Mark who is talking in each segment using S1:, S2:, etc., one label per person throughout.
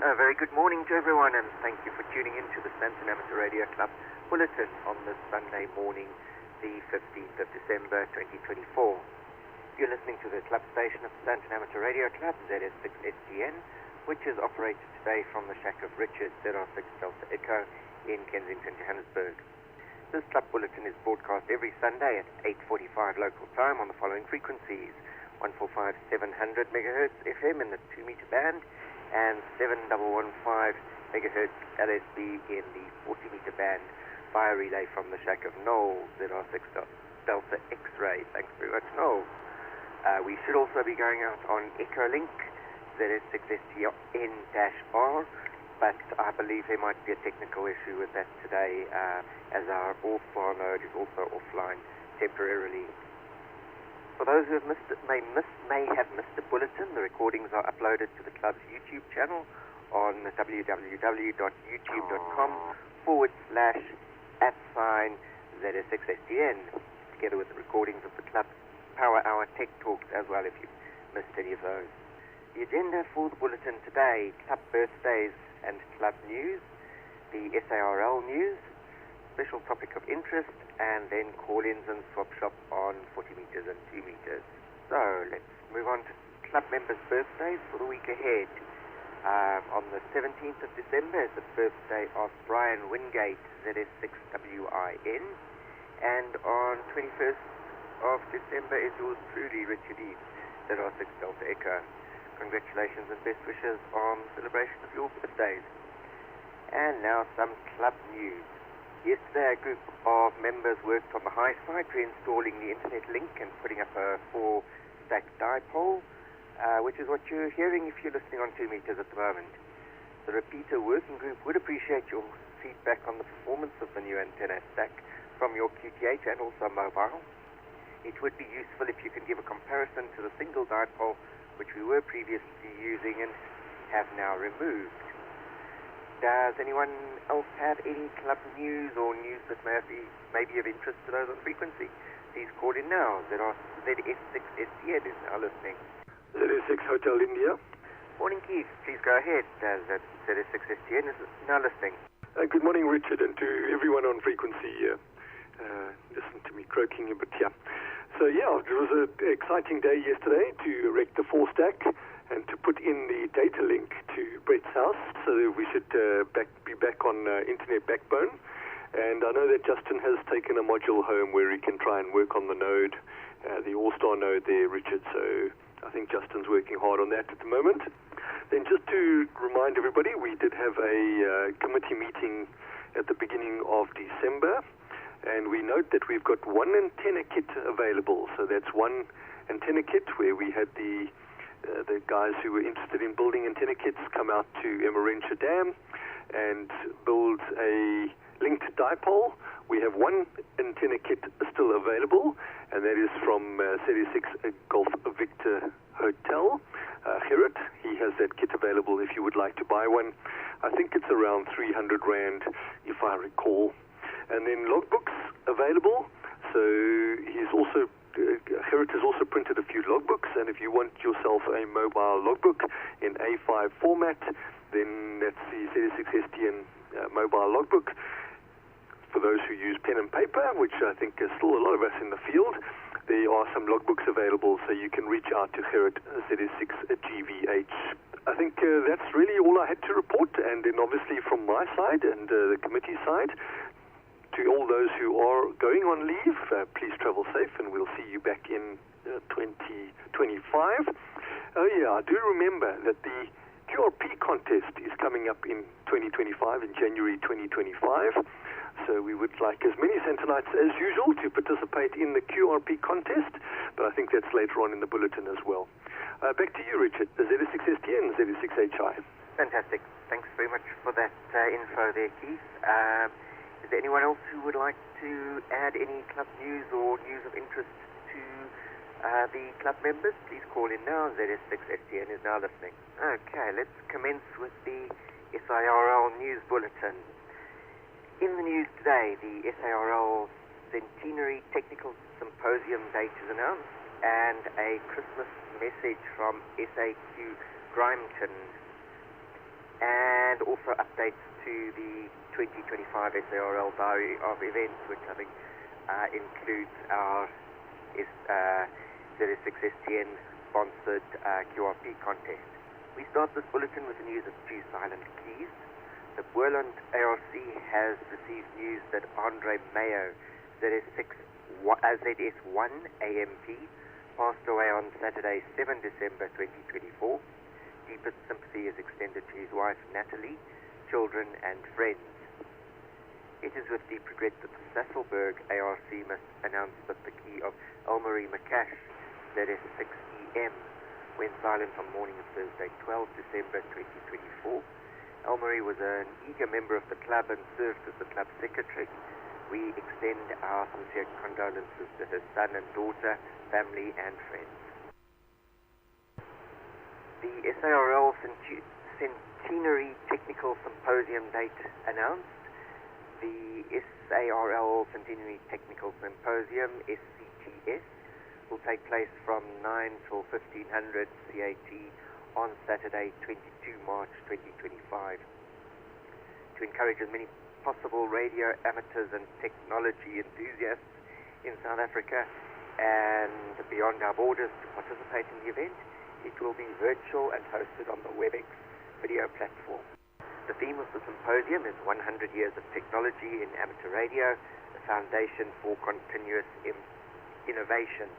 S1: A very good morning to everyone, and thank you for tuning in to the Sandton Amateur Radio Club Bulletin on this Sunday morning, the 15th of December 2024. You're listening to the club station of the Sandton Amateur Radio Club, ZS6STN, which is operated today from the shack of Richard, ZS6STN in Kensington, Johannesburg. This club bulletin is broadcast every Sunday at 8:45 local time on the following frequencies: 145-700 MHz FM in the 2-meter band, and 7115 MHz LSB in the 40-meter band via relay from the shack of Knowles, ZR6 Delta X-ray. Thanks very much, Knowles. We should also be going out on Echolink, ZS6STN-R, but I believe there might be a technical issue with that today, as our all-star node is also offline temporarily. For those who have may have missed the bulletin, the recordings are uploaded to the club's YouTube channel on www.youtube.com/@ZS6STN, together with the recordings of the club's Power Hour Tech Talks as well, if you've missed any of those. The agenda for the bulletin today: club birthdays and club news, the SARL news, special topic of interest, and then call-ins and swap shop on 40 meters and 2 meters. So let's move on to club members' birthdays for the week ahead. On the 17th of December is the birthday of Brian Wingate, ZS6WIN, and on 21st of December is yours truly, Richard Eves, ZR6 Delta Echo. Congratulations and best wishes on the celebration of your birthdays. And now some club news. Yesterday, a group of members worked on the high side reinstalling the internet link and putting up a 4-stack dipole, which is what you're hearing if you're listening on 2 meters at the moment. The repeater working group would appreciate your feedback on the performance of the new antenna stack from your QTH and also mobile. It would be useful if you can give a comparison to the single dipole which we were previously using and have now removed. Does anyone else have any club news or news that may be of interest to those on frequency? Please call in now. ZS6STN is now listening.
S2: ZS6 Hotel India.
S1: Morning, Keith. Please go ahead. ZS6STN is now listening.
S2: Good morning, Richard, and to everyone on frequency. Listen to me croaking a bit here. So yeah, it was an exciting day yesterday to erect the 4-stack and to put in the data link to Brett's house, so that we should be back on internet backbone. And I know that Justin has taken a module home where he can try and work on the node, the all-star node there, Richard. So I think Justin's working hard on that at the moment. Then just to remind everybody, we did have a committee meeting at the beginning of December, and we note that we've got one antenna kit available. So that's one antenna kit where we had the guys who were interested in building antenna kits come out to Emerentia Dam and build a linked dipole. We have one antenna kit still available, and that is from ZS6 Golf Victor Hotel, Gerrit. He has that kit available if you would like to buy one. I think it's around 300 Rand, if I recall. And then logbooks available. So he's also Gerrit has also printed a few logbooks, and if you want yourself a mobile logbook in A5 format, then that's the ZS6STN mobile logbook. For those who use pen and paper, which I think is still a lot of us in the field, there are some logbooks available, so you can reach out to Gerrit, ZS6GVH. I think that's really all I had to report, and then obviously from my side and the committee side, to all those who are going on leave, please travel safe, and we'll see you back in 2025. Oh yeah, I do remember that the QRP contest is coming up in 2025, in January 2025. So we would like as many Santonites as usual to participate in the QRP contest, but I think that's later on in the bulletin as well. Back to you, Richard, the ZS6STN, ZS6HI.
S1: Fantastic. Thanks very much for that info there, Keith. Is there anyone else who would like to add any club news or news of interest to the club members? Please call in now. ZS6STN is now listening. Okay, let's commence with the SARL news bulletin. In the news today, the SARL Centenary Technical Symposium date is announced, and a Christmas message from SAQ Grimeton. And and also updates to the 2025 SARL Diary of Events, which I think includes our ZS6STN sponsored QRP contest. We start this bulletin with the news of 2 silent keys. The Whirlwind ARC has received news that Andre Mayo, ZS1 AMP, passed away on Saturday, 7 December 2024. Deepest sympathy is extended to his wife, Natalie, children, and friends. It is with deep regret that the Sasselberg ARC must announce that the key of Elmarie McCash, ZS6EM, went silent on the morning of Thursday, 12 December 2024. Elmarie was an eager member of the club and served as the club secretary. We extend our sincere condolences to her son and daughter, family, and friends. The SARL Centenary Technical Symposium date announced. The SARL Centenary Technical Symposium, SCTS, will take place from 9 till 1500 CAT on Saturday, 22 March 2025. To encourage as many possible radio amateurs and technology enthusiasts in South Africa and beyond our borders to participate in the event, it will be virtual and hosted on the WebEx video platform. The theme of the symposium is 100 Years of Technology in Amateur Radio, the foundation for continuous innovation.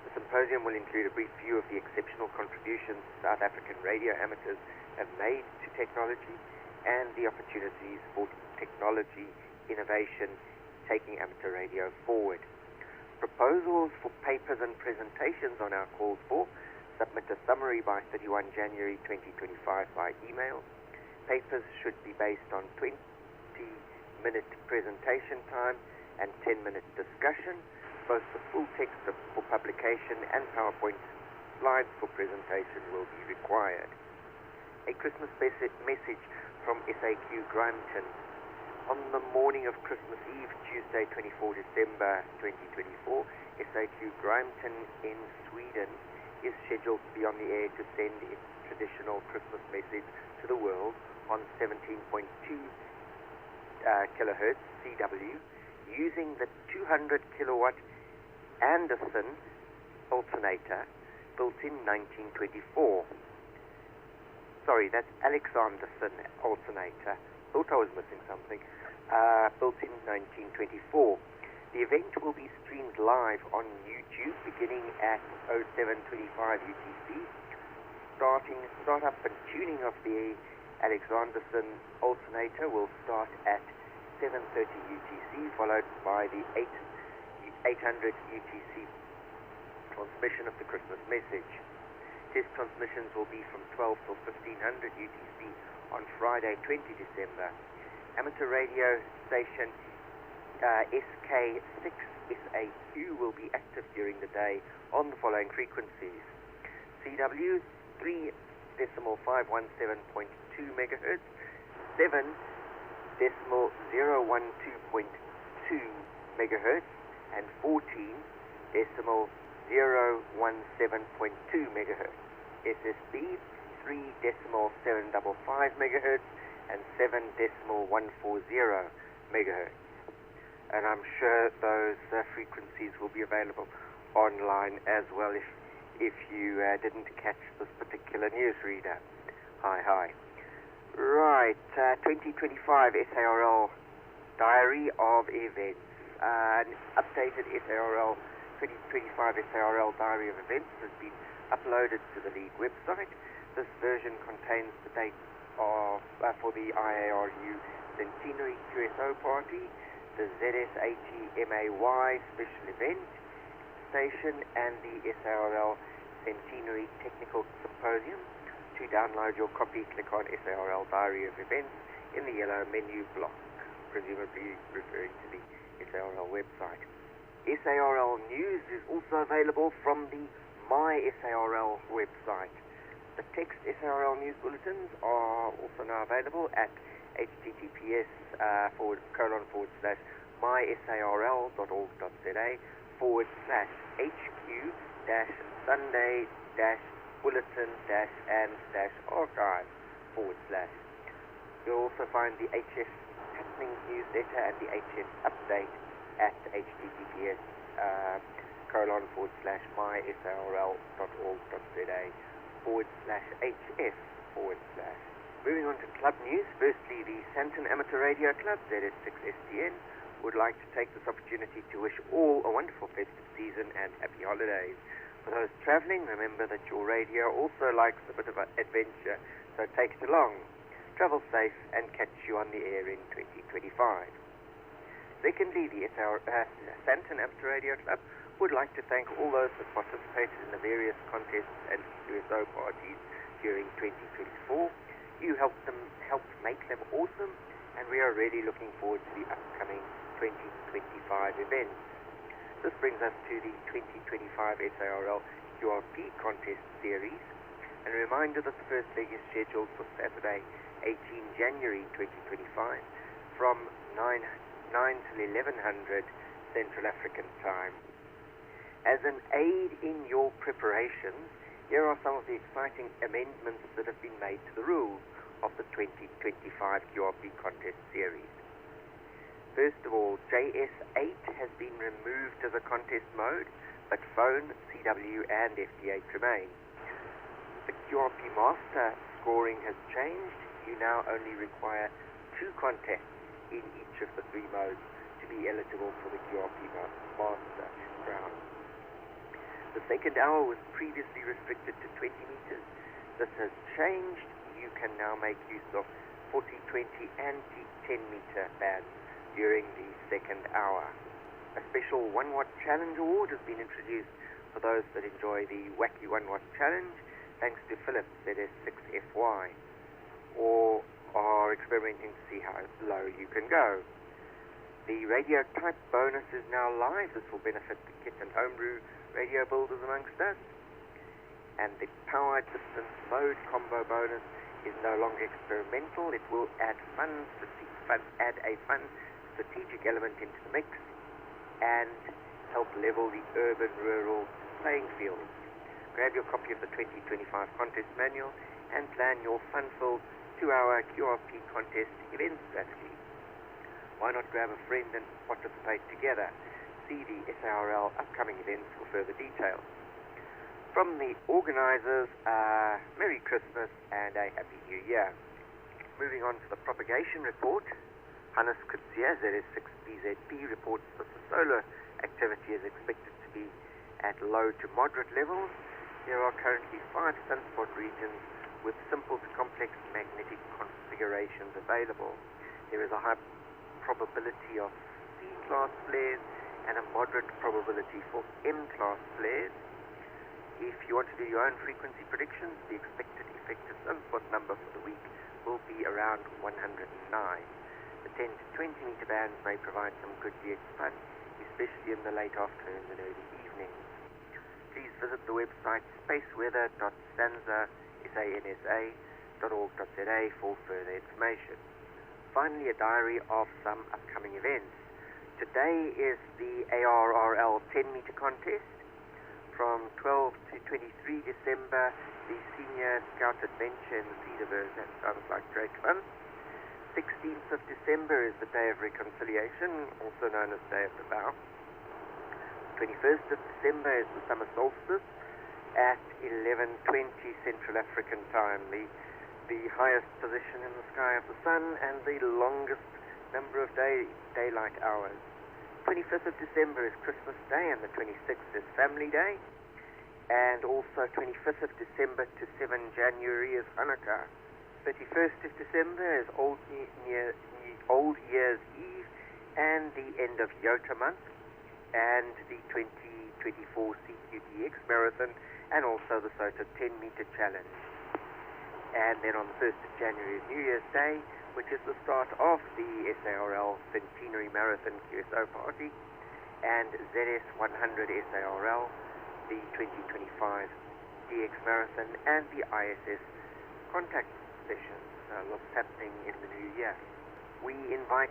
S1: The symposium will include a brief view of the exceptional contributions South African radio amateurs have made to technology and the opportunities for technology innovation taking amateur radio forward. Proposals for papers and presentations are now called for. Submit a summary by 31 January 2025 by email. Papers should be based on 20-minute presentation time and 10-minute discussion. Both the full text for publication and PowerPoint slides for presentation will be required. A Christmas message from SAQ Grimton. On the morning of Christmas Eve, Tuesday, 24 December 2024, SAQ Grimton in Sweden is scheduled to be on the air to send its traditional Christmas message to the world on 17.2 kilohertz CW using the 200 kilowatt Anderson alternator built in 1924. Sorry, that's Alexanderson alternator. Thought I was missing something. Built in 1924. The event will be streamed live on YouTube beginning at 07:25 UTC. Startup and tuning of the Alexanderson alternator will start at 7:30 UTC, followed by the 800 UTC transmission of the Christmas message. Test transmissions will be from 12 till 1500 UTC on Friday, 20 December. Amateur radio station SK6SAQ will be active during the day on the following frequencies: CW 3.517.2 MHz, 7.012.2 MHz, and 14.017.2 MHz. SSB 3.755 MHz and 7.140 MHz. And I'm sure those frequencies will be available online as well if you didn't catch this particular newsreader. Hi. Right, 2025 SARL Diary of Events. An updated SARL 2025 SARL Diary of Events has been uploaded to the League website. This version contains the dates for the IARU Centenary QSO Party, the ZS80MAY Special Event Station, and the SARL Centenary Technical Symposium. To download your copy, click on SARL Diary of Events in the yellow menu block, presumably referring to the SARL website. SARL News is also available from the My SARL website. The text SARL News bulletins are also now available at https://mysarl.org.za/HQ-Sunday-Bulletin-and-archive/. You'll also find the HS Happenings newsletter and the HS update at https://mySRL.org.za/HS/. Moving on to club news, firstly, the Sandton Amateur Radio Club, ZS6STN, would like to take this opportunity to wish all a wonderful festive season and happy holidays. For those traveling, remember that your radio also likes a bit of an adventure, so take it along. Travel safe and catch you on the air in 2025. Secondly, the Sandton Amateur Radio Club would like to thank all those that participated in the various contests and QSO parties during 2024. You helped make them awesome, and we are really looking forward to the upcoming 2025 events. This brings us to the 2025 SARL QRP contest series, and a reminder that the first leg is scheduled for Saturday, 18 January 2025 from 9 till 1100 Central African time. As an aid in your preparations, here are some of the exciting amendments that have been made to the rules of the 2025 QRP contest series. First of all, JS8 has been removed as a contest mode, but phone, CW and FD8 remain. The QRP Master scoring has changed. You now only require 2 contests in each of the 3 modes to be eligible for the QRP Master crown. The second hour was previously restricted to 20 meters. This has changed. You can now make use of 40, 20 and 10 meter bands during the second hour. A special 1 watt challenge award has been introduced for those that enjoy the wacky 1 watt challenge, thanks to Philips ZS6STN, or are experimenting to see how low you can go. The radio type bonus is now live. This will benefit the kit and homebrew radio builders amongst us. And the power distance mode combo bonus is no longer experimental. It will add a fun strategic element into the mix and help level the urban-rural playing field. Grab your copy of the 2025 contest manual and plan your fun-filled 2-hour QRP contest event strategy. Why not grab a friend and participate together? See the SARL upcoming events for further details. From the organizers, Merry Christmas and a Happy New Year. Moving on to the propagation report, Hannes Kutsia, ZS6BZP, reports that the solar activity is expected to be at low to moderate levels. There are currently 5 sunspot regions with simple to complex magnetic configurations available. There is a high probability of C-class flares and a moderate probability for M-class flares. If you want to do your own frequency predictions, the expected effective sunspot number for the week will be around 109. The 10 to 20 meter bands may provide some good GX fun, especially in the late afternoons and early evenings. Please visit the website spaceweather.sansa.org.za for further information. Finally, a diary of some upcoming events. Today is the ARRL 10-meter contest. From 12 to 23 December, the Senior Scout Adventure in the Cedarverse. That sounds like great fun. 16th of December is the Day of Reconciliation, also known as Day of the Vow. 21st of December is the Summer Solstice at 11:20 Central African Time, the highest position in the sky of the sun and the longest number of daylight hours. 25th of December is Christmas Day, and the 26th is Family Day. And also 25th of December to 7 January is Hanukkah. 31st of December is Old Year's Eve and the end of Yota month, and the 2024 CQDX Marathon, and also the SOTA 10-meter challenge. And then on the 1st of January is New Year's Day, which is the start of the SARL Centenary Marathon QSO party, and ZS100 SARL, the 2025 DX Marathon, and the ISS contact sessions. Lots happening in the new year. We invite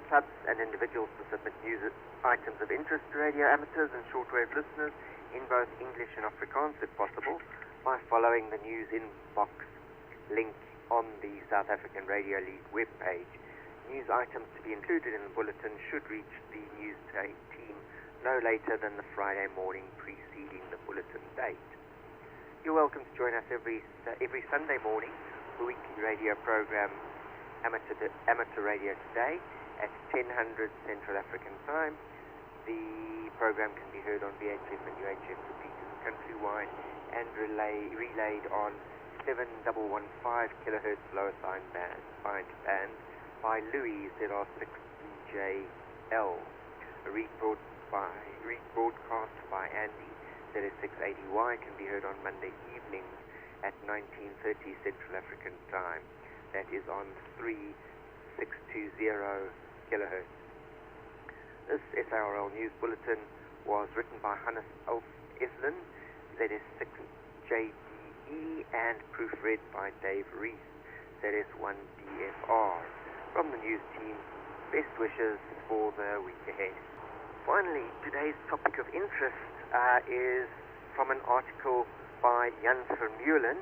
S1: clubs and individuals to submit news items of interest to radio amateurs and shortwave listeners in both English and Afrikaans, if possible, by following the news inbox link on the South African Radio League webpage. News items to be included in the bulletin should reach the news team no later than the Friday morning preceding the bulletin date. You're welcome to join us every Sunday morning for weekly radio program Amateur Radio Today at 1000 Central African Time. The program can be heard on VHF and UHF repeaters countrywide and relayed on 7115 kilohertz lower side band by Louis ZR6STN. A rebroadcast by Andy ZS680Y can be heard on Monday evenings at 1930 Central African Time. That is on 3620 kilohertz. This SRL News Bulletin was written by Hannes Ulf Eslin, ZS6JDE, and proofread by Dave Rees, ZS1DFR. From the news team, best wishes for the week ahead. Finally, today's topic of interest is from an article by Jan Vermeulen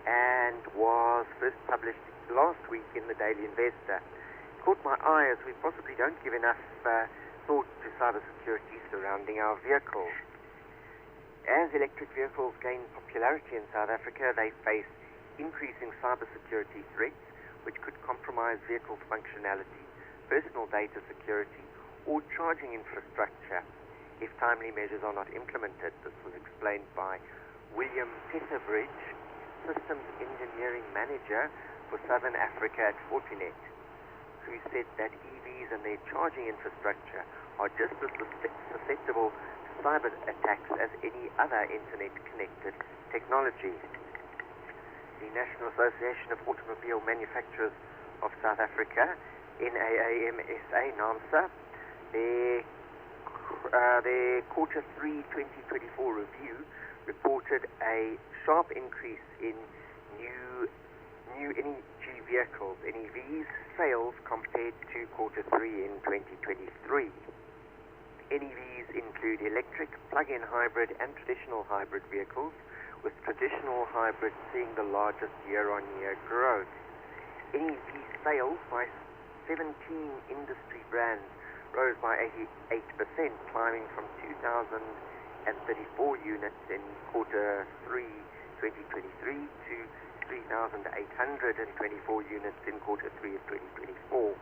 S1: and was first published last week in the Daily Investor. It caught my eye as we possibly don't give enough thought to cybersecurity surrounding our vehicles. As electric vehicles gain popularity in South Africa, they face increasing cybersecurity threats which could compromise vehicle functionality, personal data security, or charging infrastructure if timely measures are not implemented. This was explained by William Tetherbridge, Systems Engineering Manager for Southern Africa at Fortinet, who said that EVs and their charging infrastructure are just as susceptible to cyber attacks as any other internet-connected technology. The National Association of Automobile Manufacturers of South Africa, NAAMSA, NAMSA, their Quarter 3 2024 review reported a sharp increase in new energy vehicles, NEVs, sales compared to Quarter 3 in 2023. NEVs include electric, plug-in hybrid and traditional hybrid vehicles, with traditional hybrid seeing the largest year-on-year growth. NEV sales by 17 industry brands rose by 88%, climbing from 2,034 units in Quarter 3 2023 to 3,824 units in Quarter 3 of 2024.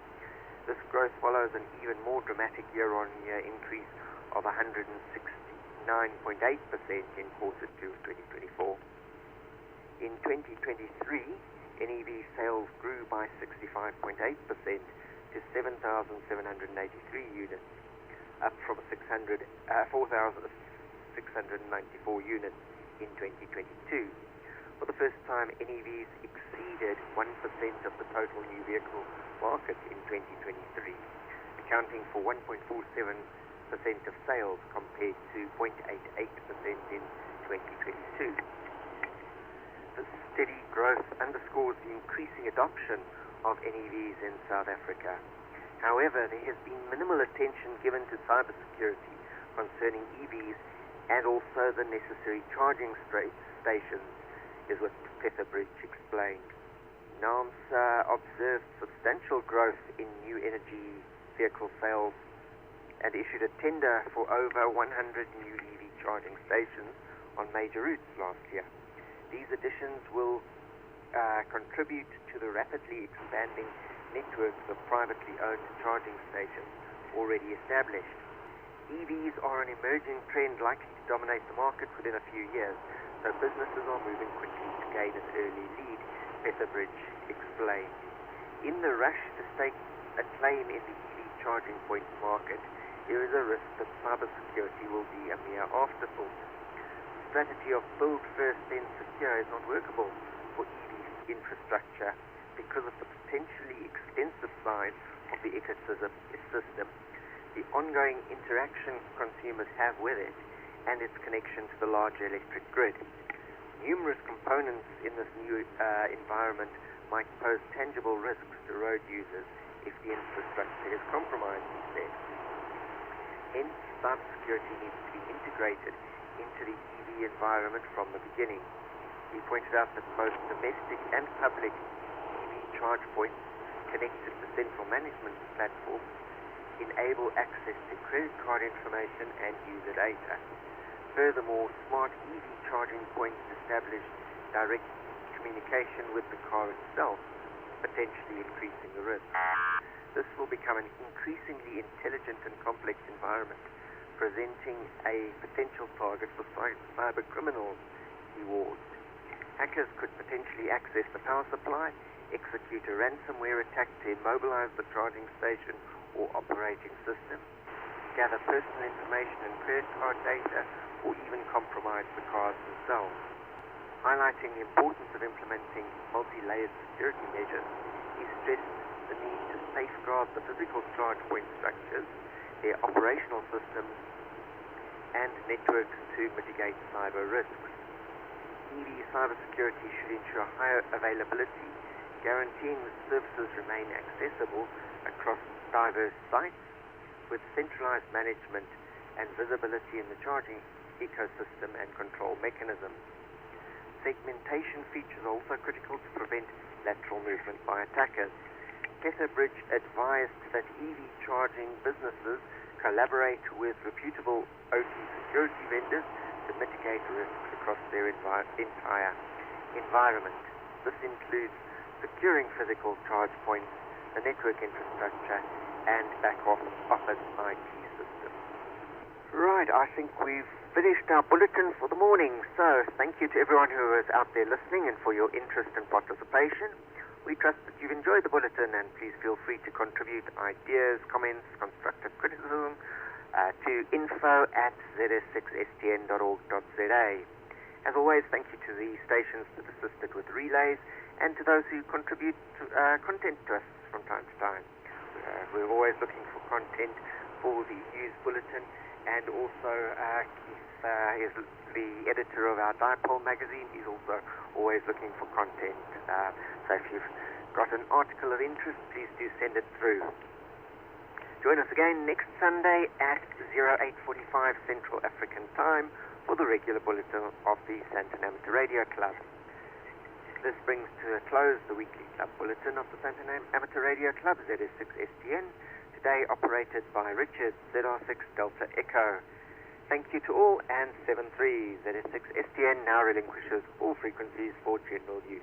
S1: This growth follows an even more dramatic year-on-year increase of 169.8% in Quarter 2 of 2024. In 2023, NEV sales grew by 65.8% to 7,783 units, up from 4,694 units in 2022. For the first time, NEVs exceeded 1% of the total new vehicle market in 2023, accounting for 1.47% of sales compared to 0.88% in 2022. This steady growth underscores the increasing adoption of NEVs in South Africa. However, there has been minimal attention given to cybersecurity concerning EVs and also the necessary charging stations, is what Tetherbridge explained. NAMSA observed substantial growth in new energy vehicle sales and issued a tender for over 100 new EV charging stations on major routes last year. These additions will contribute to the rapidly expanding networks of privately owned charging stations already established. EVs are an emerging trend likely to dominate the market within a few years, so businesses are moving quickly to gain an early lead, Tetherbridge explained. In the rush to stake a claim in the EV charging point market, there is a risk that cybersecurity will be a mere afterthought. The strategy of build first then secure is not workable for EV infrastructure because of the potentially extensive size of the ecosystem, the ongoing interaction consumers have with it, and its connection to the larger electric grid. Numerous components in this new environment might pose tangible risks to road users if the infrastructure is compromised instead. Hence, cybersecurity needs to be integrated into the EV environment from the beginning. He pointed out that both domestic and public EV charge points connected to central management platforms enable access to credit card information and user data. Furthermore, smart EV charging points establish direct communication with the car itself, potentially increasing the risk. This will become an increasingly intelligent and complex environment, presenting a potential target for cyber criminals, he warned. Hackers could potentially access the power supply, execute a ransomware attack to immobilize the charging station or operating system, gather personal information and credit card data, or even compromise the cars themselves. Highlighting the importance of implementing multi-layered security measures, he stressed the need to safeguard the physical charge point structures, their operational systems, and networks to mitigate cyber risks. EV cybersecurity should ensure higher availability, guaranteeing that services remain accessible across diverse sites, with centralized management and visibility in the charging ecosystem and control mechanisms. Segmentation features are also critical to prevent lateral movement by attackers. Bridge advised that EV charging businesses collaborate with reputable OT security vendors to mitigate risks across their entire environment. This includes securing physical charge points, the network infrastructure, and back-office IT systems. Right, I think we've finished our bulletin for the morning. So thank you to everyone who is out there listening and for your interest and participation. We trust that you've enjoyed the bulletin, and please feel free to contribute ideas, comments, constructive criticism to info@zs6stn.org.za. As always, thank you to the stations that assisted with relays and to those who contribute content to us from time to time. We're always looking for content for the news bulletin, and also Keith is the editor of our Dipole magazine. He's also always looking for content. So if you've got an article of interest, please do send it through. Join us again next Sunday at 08:45 Central African Time for the regular bulletin of the Sandton Amateur Radio Club. This brings to a close the weekly club bulletin of the Sandton Amateur Radio Club, ZS6STN, today operated by Richard, ZR6 Delta Echo. Thank you to all, and 7-3 ZS6STN now relinquishes all frequencies for general use.